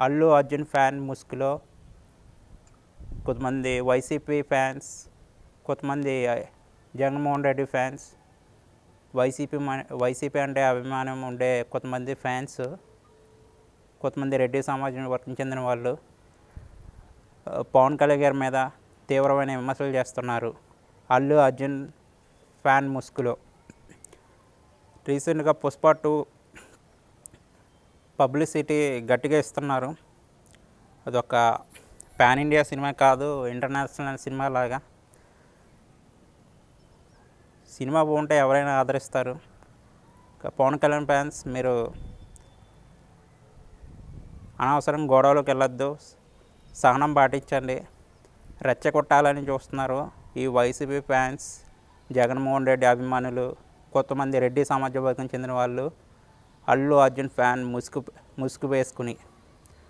Allu Arjun fan ముసుగులో కొంతమంది YCP fans, కొంతమంది జగన్మోహన్ రెడ్డి ఫ్యాన్స్, వైసీపీ అంటే అభిమానం ఉండే కొంతమంది ఫ్యాన్స్, కొంతమంది రెడ్డి సమాజం వర్గం చెందిన వాళ్ళు పవన్ కళ్యాణ్ గారి మీద తీవ్రమైన విమర్శలు చేస్తున్నారు అల్లు అర్జున్ ఫ్యాన్ ముసుగులో. రీసెంట్గా పుష్ప 2 పబ్లిసిటీ గట్టిగా ఇస్తున్నారు. అదొక పాన్ ఇండియా సినిమా కాదు, ఇంటర్నేషనల్ సినిమా లాగా. సినిమా బాగుంటే ఎవరైనా ఆదరిస్తారు. పవన్ కళ్యాణ్ ఫ్యాన్స్, మీరు అనవసరం గొడవలకు వెళ్ళొద్దు, సహనం పాటించండి. రెచ్చగొట్టాలని చూస్తున్నారు ఈ వైసీపీ ఫ్యాన్స్, జగన్మోహన్ రెడ్డి అభిమానులు, కొంతమంది రెడ్డి సమాజ వర్గం చెందిన వాళ్ళు అల్లు అర్జున్ ఫ్యాన్ ముసుగు వేసుకుని.